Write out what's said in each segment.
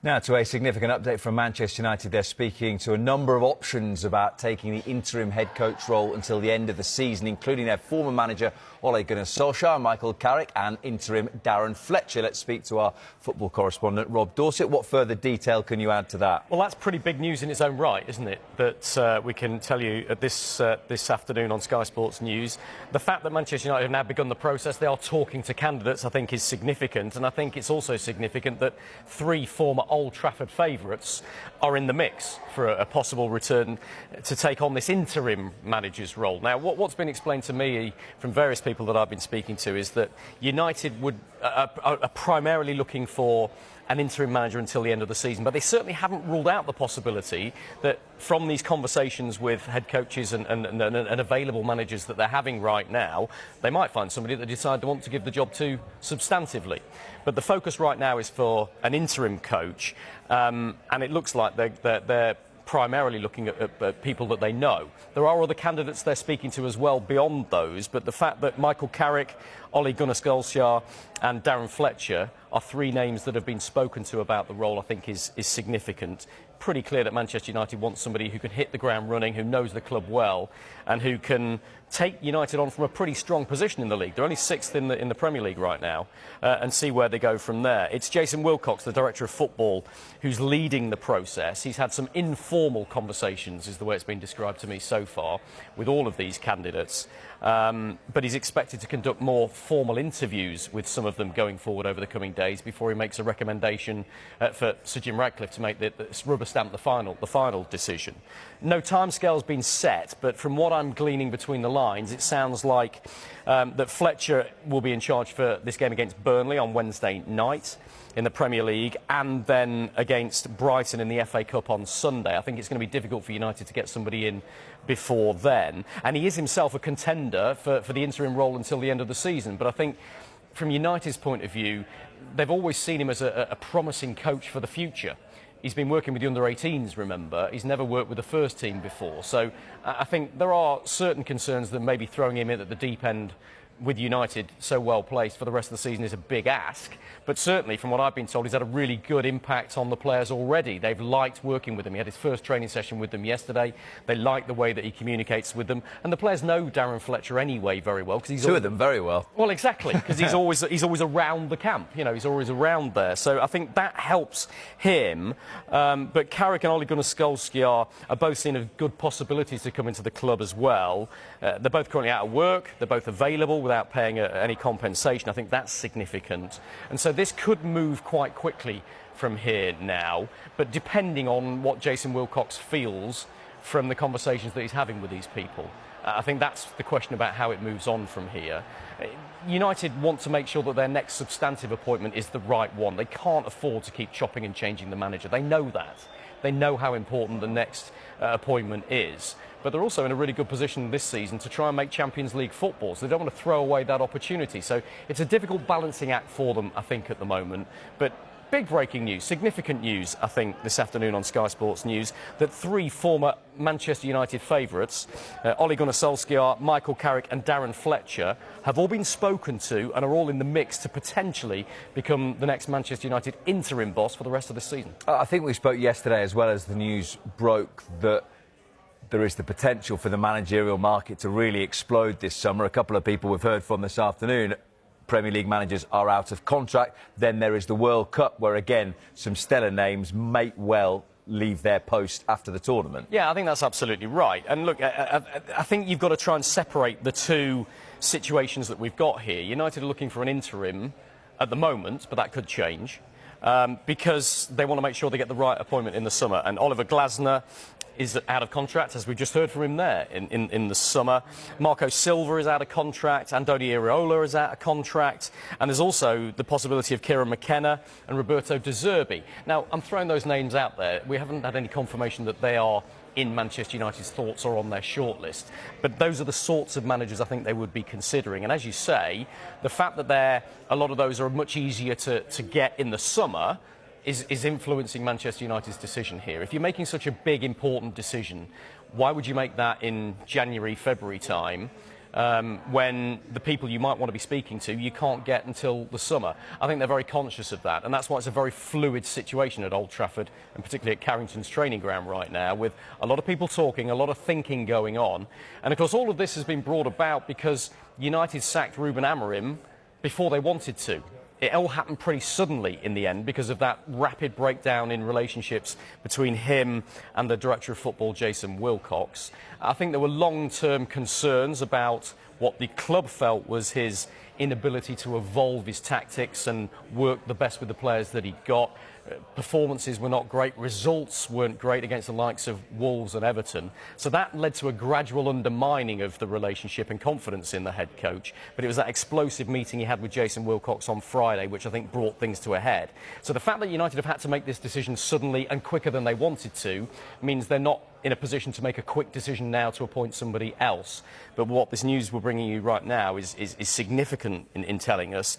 Now to a significant update from Manchester United. They're speaking to a number of options about taking the interim head coach role until the end of the season, including their former manager Oleguna, Michael Carrick and interim Darren Fletcher. Let's speak to our football correspondent Rob Dorset. What further detail can you add to that? Well, that's pretty big news in its own right, isn't it? That we can tell you at this afternoon on Sky Sports News. The fact that Manchester United have now begun the process, they are talking to candidates, I think is significant. And I think it's also significant that three former Old Trafford favourites are in the mix for a possible return to take on this interim manager's role. Now, what's been explained to me from various people that I've been speaking to is that United are primarily looking for an interim manager until the end of the season, but they certainly haven't ruled out the possibility that from these conversations with head coaches and available managers that they're having right now, they might find somebody that decide they want to give the job to substantively. But the focus right now is for an interim coach, and it looks like they're primarily looking at people that they know. There are other candidates they're speaking to as well beyond those, but the fact that Michael Carrick, Oleguna and Darren Fletcher are three names that have been spoken to about the role, I think is significant. Pretty clear that Manchester United wants somebody who can hit the ground running, who knows the club well, and who can take United on from a pretty strong position in the league. They're only sixth in the Premier League right now, and see where they go from there. It's Jason Wilcox, the Director of Football, who's leading the process. He's had some informal conversations, is the way it's been described to me so far, with all of these candidates. But he's expected to conduct more formal interviews with some of them going forward over the coming days before he makes a recommendation for Sir Jim Ratcliffe to make the rubber stamp the final decision. No timescale's been set, but from what I'm gleaning between the lines, it sounds like that Fletcher will be in charge for this game against Burnley on Wednesday night in the Premier League, and then against Brighton in the FA Cup on Sunday. I think it's going to be difficult for United to get somebody in before then. And he is himself a contender for the interim role until the end of the season. But I think from United's point of view, they've always seen him as a promising coach for the future. He's been working with the under-18s, remember. He's never worked with the first team before. So I think there are certain concerns that maybe throwing him in at the deep end with United so well placed for the rest of the season is a big ask. But certainly, from what I've been told, he's had a really good impact on the players already. They've liked working with him. He had his first training session with them yesterday. They like the way that he communicates with them. And the players know Darren Fletcher anyway very well. Cause he's Two of them very well. Well, exactly, because he's always around the camp. You know, he's always around there. So I think that helps him. But Carrick and Ole Gunnar Solskjaer are both seen as good possibilities to come into the club as well. They're both currently out of work. They're both available without paying any compensation. I think that's significant. And so this could move quite quickly from here now, but depending on what Jason Wilcox feels from the conversations that he's having with these people. I think that's the question about how it moves on from here. United want to make sure that their next substantive appointment is the right one. They can't afford to keep chopping and changing the manager. They know that. They know how important the next appointment is. But they're also in a really good position this season to try and make Champions League football, so they don't want to throw away that opportunity. So it's a difficult balancing act for them, I think, at the moment. But big breaking news, significant news, I think, this afternoon on Sky Sports News, that three former Manchester United favourites, Ole Gunnar Solskjaer, Michael Carrick and Darren Fletcher, have all been spoken to and are all in the mix to potentially become the next Manchester United interim boss for the rest of the season. I think we spoke yesterday, as well as the news broke, that there is the potential for the managerial market to really explode this summer. A couple of people we've heard from this afternoon, Premier League managers are out of contract. Then there is the World Cup, where, again, some stellar names may well leave their post after the tournament. Yeah, I think that's absolutely right. And look, I think you've got to try and separate the two situations that we've got here. United are looking for an interim at the moment, but that could change, because they want to make sure they get the right appointment in the summer. And Oliver Glasner is out of contract, as we just heard from him there in the summer. Marco Silva is out of contract. Andoni Iraola is out of contract. And there's also the possibility of Kieran McKenna and Roberto De Zerbi. Now, I'm throwing those names out there. We haven't had any confirmation that they are in Manchester United's thoughts or on their shortlist. But those are the sorts of managers I think they would be considering. And as you say, the fact that a lot of those are much easier to get in the summer is influencing Manchester United's decision here. If you're making such a big, important decision, why would you make that in January, February time? when the people you might want to be speaking to you can't get until the summer. I think they're very conscious of that, and that's why it's a very fluid situation at Old Trafford, and particularly at Carrington's training ground right now, with a lot of people talking, a lot of thinking going on. And of course all of this has been brought about because United sacked Ruben Amorim before they wanted to. It all happened pretty suddenly in the end because of that rapid breakdown in relationships between him and the director of football, Jason Wilcox. I think there were long-term concerns about what the club felt was his inability to evolve his tactics and work the best with the players that he got. Performances were not great, results weren't great against the likes of Wolves and Everton. So that led to a gradual undermining of the relationship and confidence in the head coach. But it was that explosive meeting he had with Jason Wilcox on Friday which I think brought things to a head. So the fact that United have had to make this decision suddenly and quicker than they wanted to means they're not in a position to make a quick decision now to appoint somebody else. But what this news we're bringing you right now is significant in telling us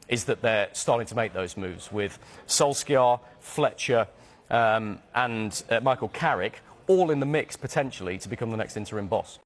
is that they're starting to make those moves with Solskjaer, Fletcher and Michael Carrick all in the mix potentially to become the next interim boss.